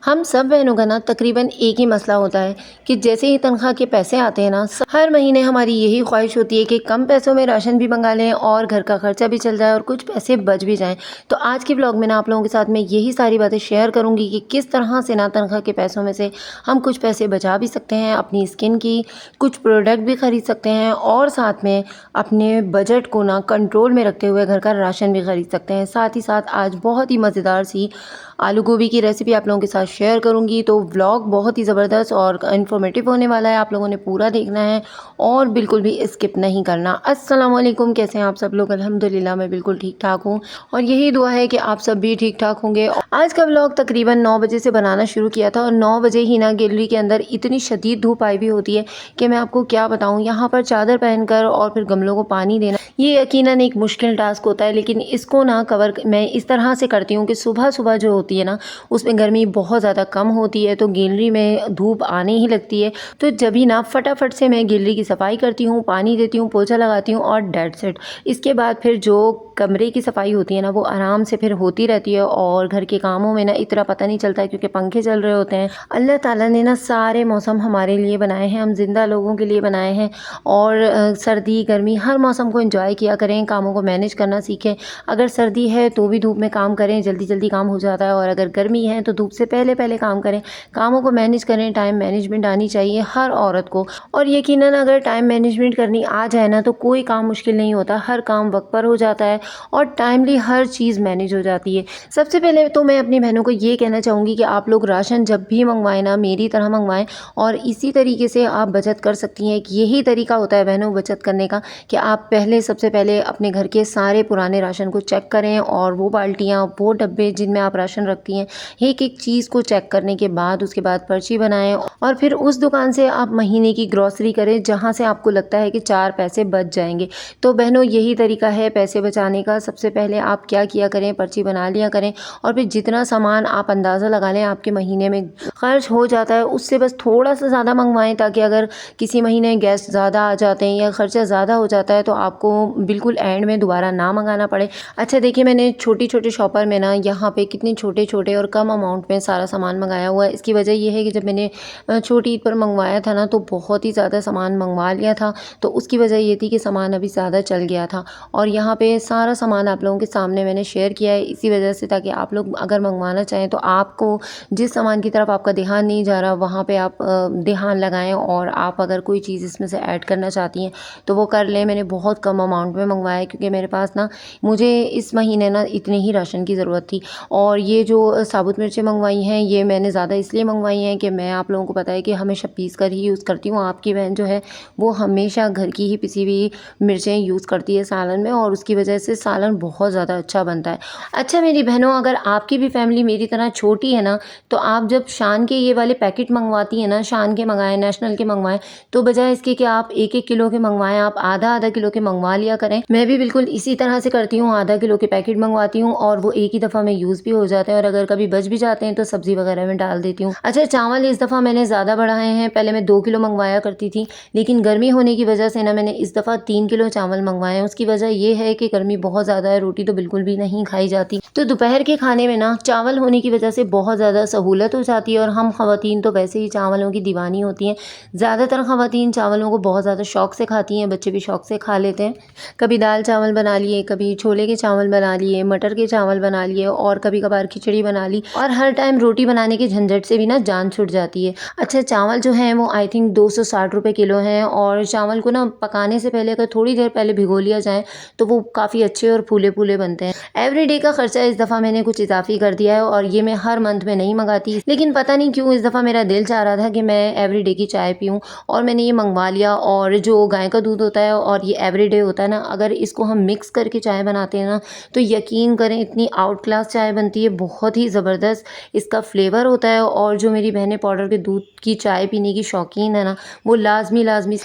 हम सब बहनों का ना तकरीबन एक ही मसला होता है कि जैसे ही तनख्वाह के पैसे आते हैं ना हर महीने हमारी यही ख्वाहिश होती है कि कम पैसों में राशन भी मंगा लें और घर का खर्चा भी चल जाए और कुछ पैसे बच भी जाएं। तो आज की ब्लॉग में ना आप लोगों के साथ मैं यही सारी बातें शेयर करूंगी कि किस तरह से ना तनख्वाह के पैसों में से हम कुछ पैसे बचा भी सकते हैं, अपनी स्किन की कुछ प्रोडक्ट भी खरीद सकते हैं और साथ में अपने बजट को ना कंट्रोल में रखते हुए घर का राशन भी खरीद सकते हैं। साथ ही साथ आज बहुत ही मज़ेदार सी आलू गोभी की रेसिपी आप लोगों के साथ शेयर करूंगी। तो व्लॉग बहुत ही ज़बरदस्त और इन्फॉर्मेटिव होने वाला है, आप लोगों ने पूरा देखना है और बिल्कुल भी स्किप नहीं करना। अस्सलाम वालेकुम, कैसे हैं आप सब लोग? अल्हम्दुलिल्लाह मैं बिल्कुल ठीक ठाक हूँ और यही दुआ है कि आप सब भी ठीक ठाक होंगे। आज का व्लॉग तकरीबन 9 बजे से बनाना शुरू किया था और 9 बजे ही ना गैलरी के अंदर इतनी शदीद धूप आई हुई होती है कि मैं आपको क्या बताऊँ। यहाँ पर चादर पहनकर और फिर गमलों को पानी देना ये यकीनन एक मुश्किल टास्क होता है, लेकिन इसको ना कवर मैं इस तरह से करती हूँ कि सुबह सुबह जो होती है ना उसमें गर्मी बहुत ज़्यादा कम होती है तो गैलरी में धूप आने ही लगती है। तो जब ही ना फटाफट से मैं गैलरी की सफाई करती हूँ, पानी देती हूँ, पोछा लगाती हूँ और डेट सेट। इसके बाद फिर जो कमरे की सफाई होती है ना वो आराम से फिर होती रहती है और घर के कामों में ना इतना पता नहीं चलता है क्योंकि पंखे चल रहे होते हैं। अल्लाह ताला ने ना सारे मौसम हमारे लिए बनाए हैं, हम जिंदा लोगों के लिए बनाए हैं और सर्दी गर्मी हर मौसम को एंजॉय किया करें, कामों को मैनेज करना सीखें। अगर सर्दी है तो भी धूप में काम करें, जल्दी जल्दी काम हो जाता है और अगर गर्मी है तो धूप से पहले पहले काम करें, कामों को मैनेज करें। टाइम मैनेजमेंट आनी चाहिए हर औरत को और यकीनन अगर टाइम मैनेजमेंट करनी आ जाए ना तो कोई काम मुश्किल नहीं होता, हर काम वक्त पर हो जाता है और टाइमली हर चीज़ मैनेज हो जाती है। सबसे पहले तो मैं अपनी बहनों को ये कहना चाहूँगी कि आप लोग राशन जब भी मंगवाएं ना मेरी तरह मंगवाएं और इसी तरीके से आप बचत कर सकती हैं। यही तरीका होता है बहनों बचत करने का कि आप सबसे पहले अपने घर के सारे पुराने राशन को चेक करें और वो बाल्टियाँ वो डब्बे जिनमें आप राशन रखती हैं एक एक चीज़ को चेक करने के बाद उसके बाद पर्ची बनाएं और फिर उस दुकान से आप महीने की ग्रॉसरी करें जहां से आपको लगता है कि 4 पैसे बच जाएंगे। तो बहनों यही तरीका है पैसे बचाने का। सबसे पहले आप क्या किया करें, पर्ची बना लिया करें और फिर जितना सामान आप अंदाज़ा लगा लें आपके महीने में खर्च हो जाता है उससे बस थोड़ा सा ज़्यादा मंगवाएं ताकि अगर किसी महीने गेस्ट ज़्यादा आ जाते हैं या खर्चा ज़्यादा हो जाता है तो आपको बिल्कुल एंड में दोबारा ना मंगाना पड़े। अच्छा देखिए, मैंने छोटी छोटे शॉपर में ना यहाँ पे कितने छोटे छोटे और कम अमाउंट में सारा सामान मंगाया हुआ है। इसकी वजह ये है कि जब मैंने छोटी ईद पर मंगवाया था ना तो बहुत ही ज़्यादा सामान मंगवा लिया था, तो उसकी वजह ये थी कि सामान अभी ज़्यादा चल गया था और यहाँ पे सारा सामान आप लोगों के सामने मैंने शेयर किया है इसी वजह से ताकि आप लोग अगर मंगवाना चाहें तो आपको जिस सामान की तरफ आपका ध्यान नहीं जा रहा वहाँ पे आप ध्यान लगाएं और आप अगर कोई चीज़ इसमें से ऐड करना चाहती हैं तो वो कर लें। मैंने बहुत कम अमाउंट में मंगवाया है क्योंकि मेरे पास ना मुझे इस महीने ना इतने ही राशन की ज़रूरत थी और ये जो साबुत मिर्चें मंगवाई हैं ये मैंने ज़्यादा इसलिए मंगवाई हैं कि मैं आप लोगों को पता है कि हमेशा पीस कर ही यूज़ करती हूँ। आपकी बहन जो है वो हमेशा घर की ही पिसी हुई मिर्चें यूज़ करती है सालन में और उसकी वजह से सालन बहुत ज़्यादा अच्छा बनता है। अच्छा मेरी बहनों, अगर आपकी भी फैमिली मेरी तरह छोटी है ना तो आप जब शान के ये वाले पैकेट मंगवाती हैं ना, शान के मंगाएं, नेशनल के मंगवाएं, तो बजाय इसके कि आप 1-1 किलो के मंगवाएं आप आधा किलो के मंगवा लिया करें। मैं भी बिल्कुल इसी तरह से करती हूँ, आधा किलो के पैकेट मंगवाती हूँ और वो एक ही दफ़ा में यूज़ भी हो जाते हैं और अगर कभी बच भी जाते हैं तो सब्ज़ी वगैरह में डाल देती हूँ। अच्छा चावल इस दफ़ा मैंने ज़्यादा बढ़ाए हैं, पहले मैं 2 किलो मंगवाया करती थी लेकिन गर्मी होने की वजह से ना मैंने इस दफ़ा 3 किलो चावल मंगवाए हैं। उसकी वजह ये है कि गर्मी बहुत ज़्यादा है, रोटी तो बिल्कुल भी नहीं खाई जाती, तो दोपहर के खाने में ना चावल होने की वजह से बहुत ज़्यादा सहूलत हो जाती है और हम ख़वातीन तो वैसे ही चावलों की दीवानी होती हैं। ज़्यादातर ख़वातीन चावलों को बहुत ज़्यादा शौक़ से खाती हैं, बच्चे भी शौक़ से खा लेते हैं। कभी दाल चावल बना लिए, कभी छोले के चावल बना लिए, मटर के चावल बना लिए और कभी कभार खिचड़ी बना ली और हर टाइम रोटी बनाने के झंझट से भी ना जान छूट जाती है। अच्छा चावल जो हैं वो आई थिंक 260 रुपये किलो हैं और चावल को ना पकाने से पहले अगर थोड़ी देर पहले भिगो लिया जाए तो वो काफ़ी अच्छे और फूले फूले बनते हैं। एवरीडे का खर्चा इस दफ़ा मैंने कुछ इजाफी कर दिया है और ये मैं हर मंथ में नहीं मंगाती, लेकिन पता नहीं क्यों इस दफ़ा मेरा दिल चाह रहा था कि मैं एवरीडे की चाय पीऊँ और मैंने ये मंगवा लिया। और जो गाय का दूध होता है और ये एवरीडे होता है ना, अगर इसको हम मिक्स करके चाय बनाते हैं ना तो यकीन करें इतनी आउट क्लास चाय बनती है, बहुत ही ज़बरदस्त इसका फ्लेवर होता है। और जो मेरी बहनें पाउडर के दूध की चाय पीने की शौकीन है ना वो लाजमी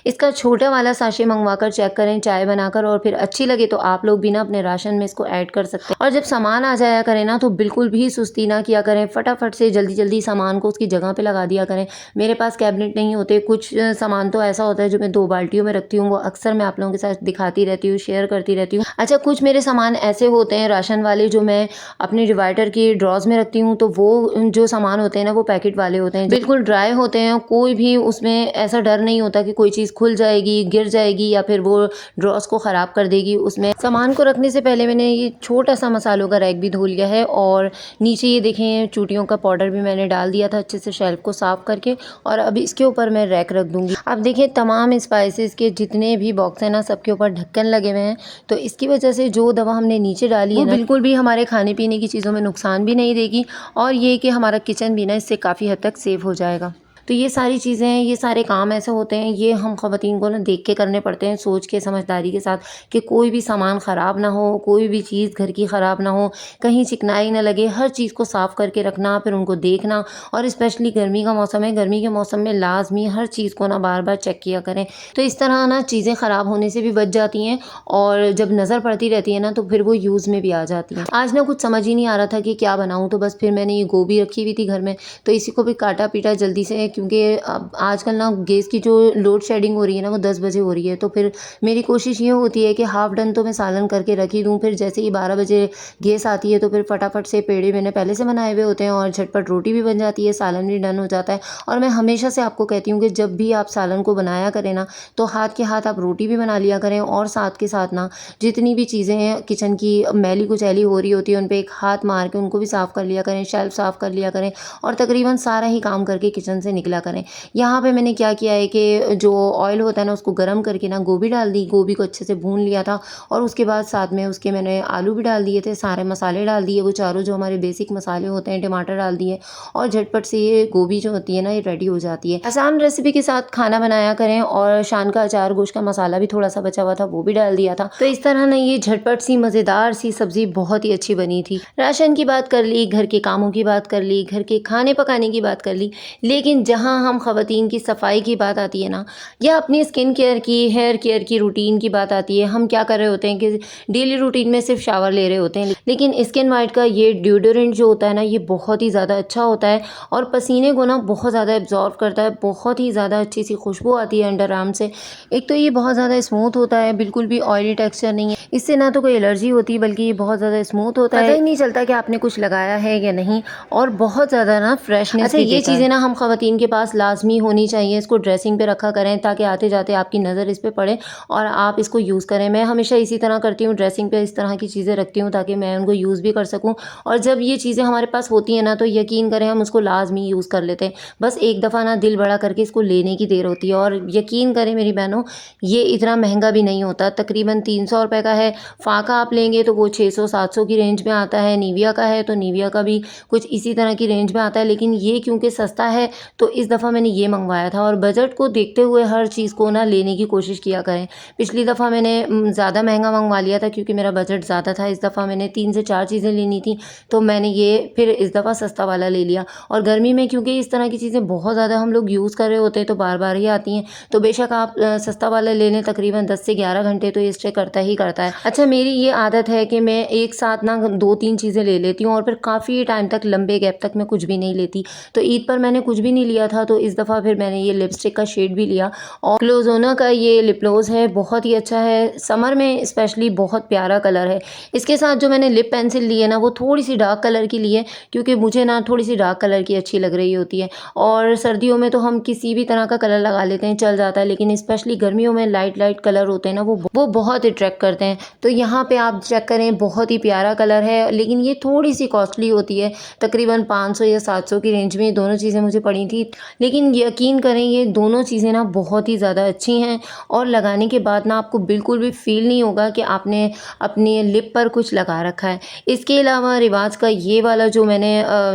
इसका छोटा वाला साशे मंगवा कर चेक करें चाय बनाकर और फिर अच्छी लगे तो आप लोग भी ना अपने राशन में इसको ऐड कर सकते हैं। और जब सामान आ जाया करें ना तो बिल्कुल भी सुस्ती ना किया करें, फटाफट से जल्दी जल्दी सामान को उसकी जगह पे लगा दिया करें। मेरे पास कैबिनेट नहीं होते, कुछ सामान तो ऐसा होता है जो मैं 2 बाल्टियों में रखती हूँ, वो अक्सर मैं आप लोगों के साथ दिखाती रहती हूँ, शेयर करती रहती हूँ। अच्छा कुछ मेरे सामान ऐसे होते हैं राशन वाले जो मैं अपने डिवाइडर के कि ड्रॉज़ में रखती हूँ तो वो जो सामान होते हैं ना वो पैकेट वाले होते हैं, बिल्कुल ड्राई होते हैं, कोई भी उसमें ऐसा डर नहीं होता कि कोई चीज़ खुल जाएगी, गिर जाएगी या फिर वो ड्रॉज़ को ख़राब कर देगी। उसमें सामान को रखने से पहले मैंने ये छोटा-सा मसालों का रैक भी धो लिया है और नीचे ये देखें चूटियों का पाउडर भी मैंने डाल दिया था अच्छे से शेल्फ़ को साफ़ करके, और अब इसके ऊपर मैं रैक रख दूँगी। अब देखिए तमाम स्पाइसेस के जितने भी बॉक्स हैं ना सबके ऊपर ढक्कन लगे हुए हैं, तो इसकी वजह से जो दवा हमने नीचे डाली है ना बिल्कुल भी हमारे खाने-पीने की चीज़ों में नुकसान भी नहीं देगी, और ये कि हमारा किचन भी ना इससे काफ़ी हद तक सेफ़ हो जाएगा। तो ये सारी चीज़ें हैं, ये सारे काम ऐसे होते हैं, ये हम ख़वातीन को ना देख के करने पड़ते हैं, सोच के समझदारी के साथ, कि कोई भी सामान ख़राब ना हो, कोई भी चीज़ घर की ख़राब ना हो, कहीं चिकनाई ना लगे, हर चीज़ को साफ़ करके रखना, फिर उनको देखना। और स्पेशली गर्मी का मौसम है, गर्मी के मौसम में लाज़मी हर चीज़ को ना बार-बार चेक किया करें। तो इस तरह ना चीज़ें ख़राब होने से भी बच जाती हैं, और जब नज़र पड़ती रहती है ना तो फिर वो यूज़ में भी आ जाती हैं। आज ना कुछ समझ ही नहीं आ रहा था कि क्या बनाऊँ, तो बस फिर मैंने ये गोभी रखी हुई थी घर में, तो इसी को भी काटा-पीटा जल्दी से, क्योंकि अब आजकल ना गैस की जो लोड शेडिंग हो रही है ना वो 10 बजे हो रही है, तो फिर मेरी कोशिश ये होती है कि हाफ़ डन तो मैं सालन करके रख ही दूँ, फिर जैसे ही 12 बजे गैस आती है तो फिर फटाफट से पेड़े मैंने पहले से बनाए हुए होते हैं और झटपट रोटी भी बन जाती है, सालन भी डन हो जाता है। और मैं हमेशा से आपको कहती हूँ कि जब भी आप सालन को बनाया करें ना, तो हाथ के हाथ आप रोटी भी बना लिया करें, और साथ के साथ ना जितनी भी चीज़ें हैं किचन की मैली कुचैली हो रही होती है उन पे एक हाथ मार के उनको भी साफ़ कर लिया करें, शेल्फ साफ़ कर लिया करें, और तकरीबन सारा ही काम करके किचन से निकला करें। यहाँ पे मैंने क्या किया है कि जो ऑयल होता है ना उसको गर्म करके ना गोभी डाल दी, गोभी को अच्छे से भून लिया था, और उसके बाद साथ में उसके मैंने आलू भी डाल दिए थे, सारे मसाले डाल दिए, वो चारों जो हमारे बेसिक मसाले होते हैं, टमाटर डाल दिए, और झटपट से ये गोभी जो होती है ना ये रेडी हो जाती है। आसान रेसिपी के साथ खाना बनाया करें, और शान का अचार गोश्त का मसाला भी थोड़ा सा बचा हुआ था वो भी डाल दिया था। तो इस तरह ना ये झटपट सी मज़ेदार सी सब्जी बहुत ही अच्छी बनी थी। राशन की बात कर ली, घर के कामों की बात कर ली, घर के खाने पकाने की बात कर ली, लेकिन जहाँ हम ख़वातीन की सफाई की बात आती है ना, या अपनी स्किन केयर की, हेयर केयर की रूटीन की बात आती है, हम क्या कर रहे होते हैं कि डेली रूटीन में सिर्फ शावर ले रहे होते हैं, लेकिन स्किन वाइट का ये डिओडोरेंट जो होता है ना ये बहुत ही ज़्यादा अच्छा होता है, और पसीने को ना बहुत ज़्यादा एब्जॉर्व करता है, बहुत ही ज़्यादा अच्छी सी खुशबू आती है अंडर आर्म से। एक तो ये बहुत ज़्यादा स्मूथ होता है, बिल्कुल भी ऑयली टेक्सचर नहीं है, इससे ना तो कोई एलर्जी होती बल्कि ये बहुत ज़्यादा स्मूथ होता है, पता ही नहीं चलता कि आपने कुछ लगाया है या नहीं, और बहुत ज़्यादा ना फ्रेशनेस। अच्छा, ये चीज़ें ना हम ख़वातीन के पास लाजमी होनी चाहिए, इसको ड्रेसिंग पे रखा करें ताकि आते जाते आपकी नज़र इस पे पड़े और आप इसको यूज़ करें। मैं हमेशा इसी तरह करती हूँ, ड्रेसिंग पे इस तरह की चीज़ें रखती हूँ ताकि मैं उनको यूज़ भी कर सकूँ, और जब ये चीज़ें हमारे पास होती हैं ना तो यकीन करें हम उसको लाजमी यूज़ कर लेते हैं। बस एक दफ़ा ना दिल बड़ा करके इसको लेने की देर होती है, और यकीन करें मेरी बहनों ये इतना महंगा भी नहीं होता, तकरीबन 300 रुपये का है। फाका आप लेंगे तो वो 600-700 की रेंज में आता है, निविया का है तो निविया का भी कुछ इसी तरह की रेंज में आता है, लेकिन ये क्योंकि सस्ता है तो इस दफ़ा मैंने ये मंगवाया था, और बजट को देखते हुए हर चीज़ को ना लेने की कोशिश किया करें। पिछली दफ़ा मैंने ज़्यादा महंगा मंगवा लिया था क्योंकि मेरा बजट ज़्यादा था, इस दफ़ा मैंने 3 से 4 चीज़ें लेनी थी तो मैंने ये फिर इस दफ़ा सस्ता वाला ले लिया। और गर्मी में क्योंकि इस तरह की चीज़ें बहुत ज़्यादा हम लोग यूज़ कर रहे होते हैं तो बार-बार ही आती हैं, तो बेशक आप सस्ता वाला ले लें, तकरीबन 10 से 11 घंटे तो ये स्टे करता ही करता है। अच्छा, मेरी ये आदत है कि मैं एक साथ ना 2-3 चीज़ें ले लेती हूँ और फिर काफ़ी टाइम तक, लंबे गैप तक मैं कुछ भी नहीं लेती। तो ईद पर मैंने कुछ भी नहीं लिया था तो इस दफ़ा फिर मैंने ये लिपस्टिक का शेड भी लिया, और क्लोज़ोना का ये लिप ग्लॉस है, बहुत ही अच्छा है, समर में स्पेशली बहुत प्यारा कलर है। इसके साथ जो मैंने लिप पेंसिल ली है ना वो थोड़ी सी डार्क कलर की ली है, क्योंकि मुझे ना थोड़ी सी डार्क कलर की अच्छी लग रही होती है, और सर्दियों में तो हम किसी भी तरह का कलर लगा लेते हैं, चल जाता है, लेकिन स्पेशली गर्मियों में लाइट लाइट कलर होते हैं ना वो बहुत अट्रैक्ट करते हैं। तो यहाँ पे आप चेक करें, बहुत ही प्यारा कलर है, लेकिन ये थोड़ी सी कॉस्टली होती है, तकरीबन 500 या 700 की रेंज में दोनों चीज़ें मुझे पड़ी थी, लेकिन यकीन करें ये दोनों चीज़ें ना बहुत ही ज़्यादा अच्छी हैं, और लगाने के बाद ना आपको बिल्कुल भी फ़ील नहीं होगा कि आपने अपने लिप पर कुछ लगा रखा है। इसके अलावा रिवाज का ये वाला जो मैंने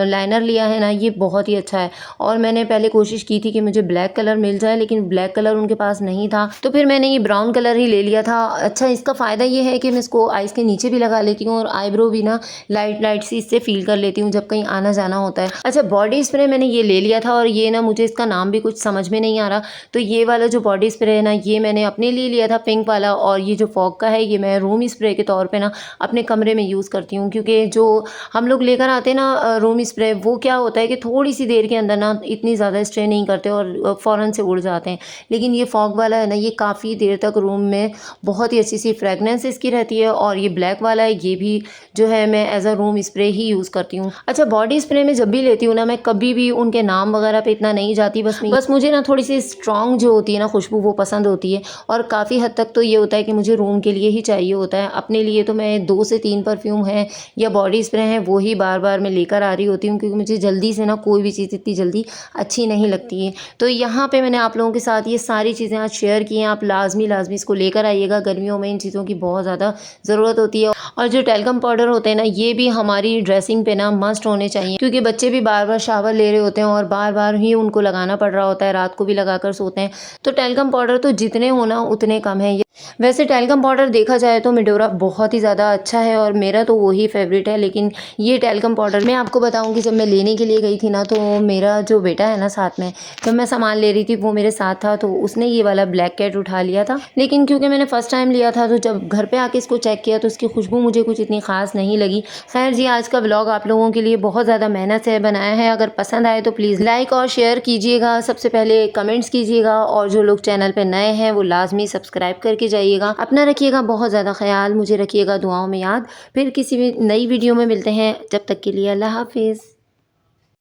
लाइनर लिया है ना ये बहुत ही अच्छा है, और मैंने पहले कोशिश की थी कि मुझे ब्लैक कलर मिल जाए, लेकिन ब्लैक कलर उनके पास नहीं था, तो फिर मैंने ये ब्राउन कलर ही ले लिया था। अच्छा, इसका फ़ायदा ये है कि मैं इसको आइज़ के नीचे भी लगा लेती हूँ, और आईब्रो भी ना लाइट लाइट सी इससे फ़ील कर लेती हूँ जब कहीं आना जाना होता है। अच्छा, बॉडी स्प्रे मैंने ये ले लिया था, और ये ना मुझे इसका नाम भी कुछ समझ में नहीं आ रहा। तो ये वाला जो बॉडी स्प्रे है ना, ये मैंने अपने लिए लिया था पिंक वाला, और ये जो फॉग का है ये मैं रूम स्प्रे के तौर पे ना अपने कमरे में यूज़ करती हूँ। क्योंकि जो हम लोग लेकर आते हैं ना रूम स्प्रे, वो क्या होता है कि थोड़ी सी देर के अंदर ना इतनी ज़्यादा स्प्रे नहीं करते और फ़ौरन से उड़ जाते हैं। लेकिन ये फॉग वाला है ना, ये काफ़ी देर तक रूम में बहुत ही अच्छी सी फ्रेगनेंस इसकी रहती है। और ये ब्लैक वाला है, ये भी जो है मैं as a room spray he use करती हूँ। अच्छा, बॉडी स्प्रे में जब भी लेती हूँ ना, मैं कभी भी उनके नाम वगैरह पे इतना नहीं जाती। बस मुझे ना थोड़ी सी स्ट्रॉन्ग जो होती है ना खुशबू, वो पसंद होती है। और काफ़ी हद तक तो ये होता है कि मुझे रूम के लिए ही चाहिए होता है। अपने लिए तो मैं 2 से 3 परफ्यूम हैं या बॉडी स्प्रे हैं, वो ही बार-बार मैं लेकर आ रही होती हूँ, क्योंकि मुझे जल्दी से ना कोई भी चीज़ इतनी जल्दी अच्छी नहीं लगती है। तो यहाँ पे मैंने आप लोगों के साथ ये सारी चीज़ें आज शेयर की हैं। आप लाज़मी इसको लेकर आइएगा। गर्मियों में इन चीज़ों की बहुत ज़्यादा ज़रूरत होती है। और जो टैल्कम पाउडर होते हैं ना, ये भी हमारी ड्रेसिंग पे ना मस्ट होने चाहिए, क्योंकि बच्चे भी बार-बार शावर ले रहे होते हैं और बार-बार ही उनको लगाना पड़ रहा होता है, रात को भी लगाकर सोते हैं। तो टैल्कम पाउडर तो जितने हो ना उतने कम है। वैसे टैल्कम पाउडर देखा जाए तो मिडोरा बहुत ही ज़्यादा अच्छा है और मेरा तो वही फ़ेवरेट है। लेकिन ये टैल्कम पाउडर मैं आपको बताऊँ कि जब मैं लेने के लिए गई थी ना, तो मेरा जो बेटा है ना साथ में, जब मैं सामान ले रही थी वो मेरे साथ था, तो उसने ये वाला ब्लैक कैट उठा लिया था। लेकिन क्योंकि मैंने फ़र्स्ट टाइम लिया था, तो जब घर पे आके इसको चेक किया तो इसकी खुशबू मुझे कुछ इतनी ख़ास नहीं लगी। खैर जी, आज का व्लॉग आप लोगों के लिए बहुत ज़्यादा मेहनत से बनाया है। अगर पसंद आए तो प्लीज़ लाइक और शेयर कीजिएगा। सबसे पहले कमेंट्स कीजिएगा, और जो लोग चैनल पे नए हैं वो लाज़मी सब्सक्राइब करके जाइएगा। अपना रखिएगा बहुत ज़्यादा ख़याल, मुझे रखिएगा दुआओं में याद। फिर किसी भी नई वीडियो में मिलते हैं, जब तक के लिए अल्लाह हाफ़िज़।